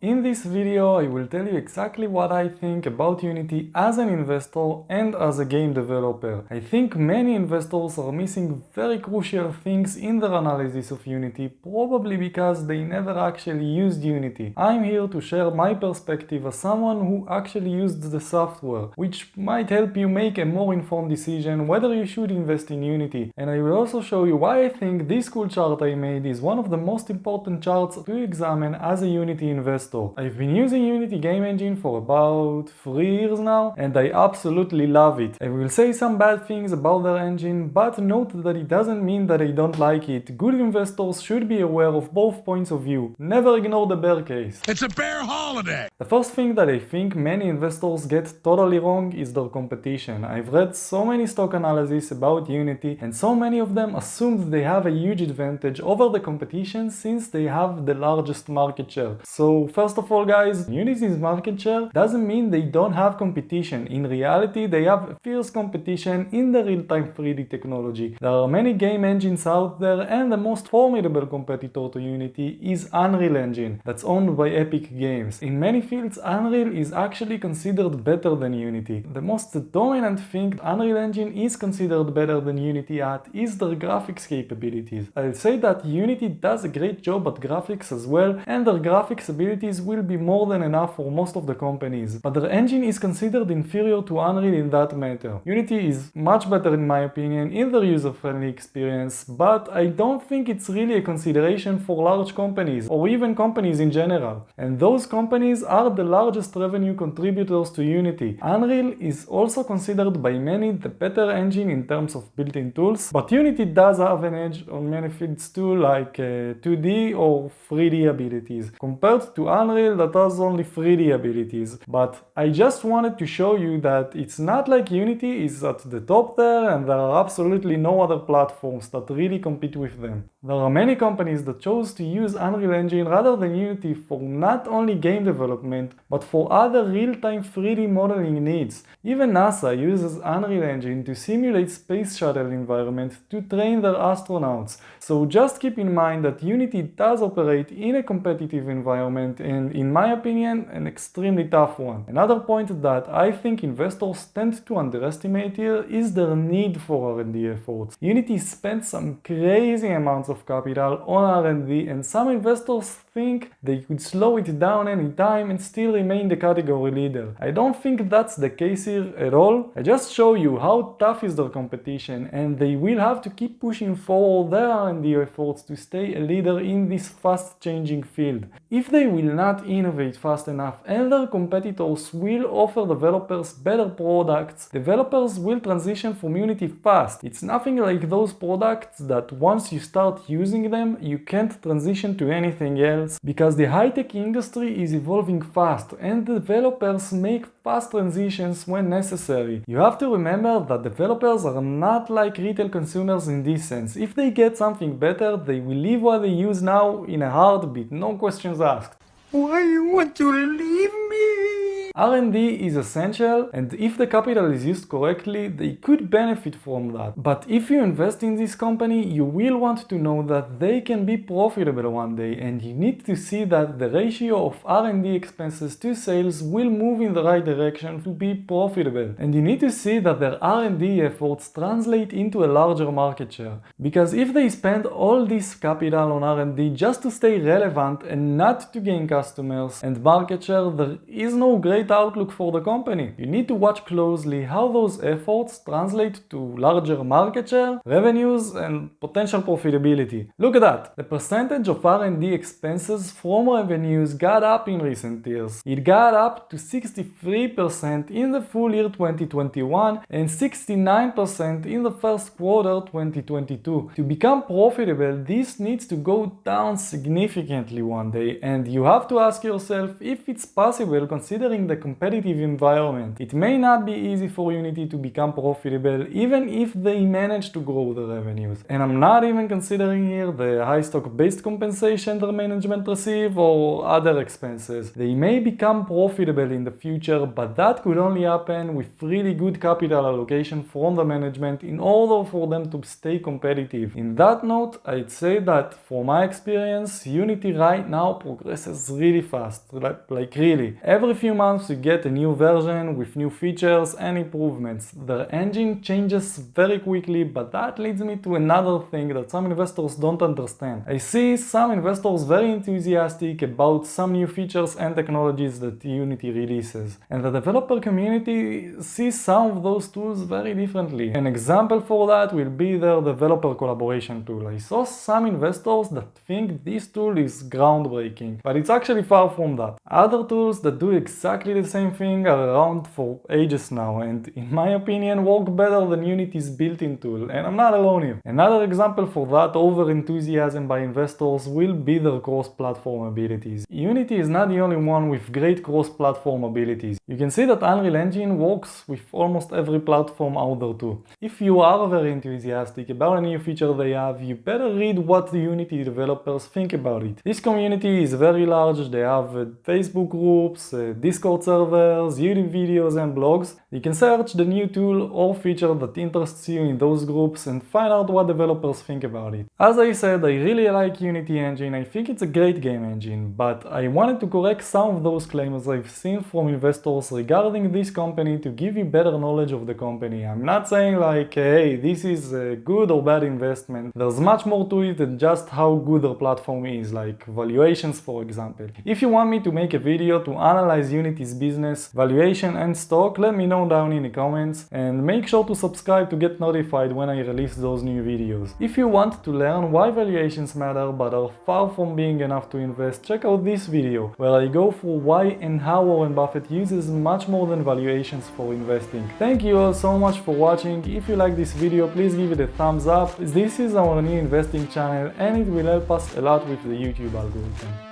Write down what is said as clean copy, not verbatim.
In this video, I will tell you exactly what I think about Unity as an investor and as a game developer. I think many investors are missing very crucial things in their analysis of Unity, probably because they never actually used Unity. I'm here to share my perspective as someone who actually used the software, which might help you make a more informed decision whether you should invest in Unity. And I will also show you why I think this cool chart I made is one of the most important charts to examine as a Unity investor. I've been using Unity game engine for about 3 years now, and I absolutely love it. I will say some bad things about their engine, but note that it doesn't mean that I don't like it. Good investors should be aware of both points of view. Never ignore the bear case. It's a bear holiday! The first thing that I think many investors get totally wrong is their competition. I've read so many stock analyses about Unity, and so many of them assume that they have a huge advantage over the competition since they have the largest market share. So first of all guys, Unity's market share doesn't mean they don't have competition. In reality, they have fierce competition in the real-time 3D technology. There are many game engines out there, and the most formidable competitor to Unity is Unreal Engine, that's owned by Epic Games. In many fields, Unreal is actually considered better than Unity. The most dominant thing Unreal Engine is considered better than Unity at is their graphics capabilities. I'll say that Unity does a great job at graphics as well, and their graphics abilities will be more than enough for most of the companies, but their engine is considered inferior to Unreal in that matter. Unity is much better in my opinion in their user-friendly experience, but I don't think it's really a consideration for large companies, or even companies in general. And those companies are the largest revenue contributors to Unity. Unreal is also considered by many the better engine in terms of built-in tools, but Unity does have an edge on many fields too, like 2D or 3D abilities, compared to Unreal that has only 3D abilities. But I just wanted to show you that it's not like Unity is at the top there and there are absolutely no other platforms that really compete with them. There are many companies that chose to use Unreal Engine rather than Unity for not only game development, but for other real-time 3D modeling needs. Even NASA uses Unreal Engine to simulate space shuttle environment to train their astronauts. So just keep in mind that Unity does operate in a competitive environment, and in my opinion, an extremely tough one. Another point that I think investors tend to underestimate here is their need for R&D efforts. Unity spends some crazy amounts of capital on R&D, and some investors think they could slow it down anytime and still remain the category leader. I don't think that's the case here at all. I just show you how tough is their competition, and they will have to keep pushing forward their R&D efforts to stay a leader in this fast-changing field. If they will not innovate fast enough and their competitors will offer developers better products, developers will transition from Unity fast. It's nothing like those products that once you start using them, you can't transition to anything else, because the high-tech industry is evolving fast and developers make fast transitions when necessary. You have to remember that developers are not like retail consumers in this sense. If they get something better, they will leave what they use now in a heartbeat, no questions asked. Why you want to leave me? R&D is essential, and if the capital is used correctly, they could benefit from that. But if you invest in this company, you will want to know that they can be profitable one day, and you need to see that the ratio of R&D expenses to sales will move in the right direction to be profitable. And you need to see that their R&D efforts translate into a larger market share. Because if they spend all this capital on R&D just to stay relevant and not to gain customers and market share, there is no great outlook for the company. You need to watch closely how those efforts translate to larger market share, revenues, and potential profitability. Look at that! The percentage of R&D expenses from revenues got up in recent years. It got up to 63% in the full year 2021 and 69% in the first quarter 2022. To become profitable, this needs to go down significantly one day, and you have to ask yourself if it's possible considering the competitive environment. It may not be easy for Unity to become profitable even if they manage to grow the revenues. And I'm not even considering here the high stock-based compensation their management receive or other expenses. They may become profitable in the future, but that could only happen with really good capital allocation from the management in order for them to stay competitive. In that note, I'd say that from my experience, Unity right now progresses really fast, like really. Every few months you get a new version with new features and improvements. The engine changes very quickly, but that leads me to another thing that some investors don't understand. I see some investors very enthusiastic about some new features and technologies that Unity releases, and the developer community sees some of those tools very differently. An example for that will be their developer collaboration tool. I saw some investors that think this tool is groundbreaking, but it's actually far from that. Other tools that do exactly the same thing are around for ages now, and in my opinion work better than Unity's built-in tool, and I'm not alone here. Another example for that over-enthusiasm by investors will be their cross-platform abilities. Unity is not the only one with great cross-platform abilities. You can see that Unreal Engine works with almost every platform out there too. If you are very enthusiastic about a new feature they have, you better read what the Unity developers think about it. This community is very large. They have Facebook groups, Discord servers, YouTube videos and blogs. You can search the new tool or feature that interests you in those groups and find out what developers think about it. As I said, I really like Unity Engine. I think it's a great game engine, but I wanted to correct some of those claims I've seen from investors regarding this company to give you better knowledge of the company. I'm not saying like, hey, this is a good or bad investment. There's much more to it than just how good their platform is, like valuations for example. If you want me to make a video to analyze Unity's business, valuation and stock, let me know down in the comments, and make sure to subscribe to get notified when I release those new videos. If you want to learn why valuations matter but are far from being enough to invest, check out this video where I go through why and how Warren Buffett uses much more than valuations for investing. Thank you all so much for watching. If you like this video, please give it a thumbs up. This is our new investing channel and it will help us a lot with the YouTube algorithm.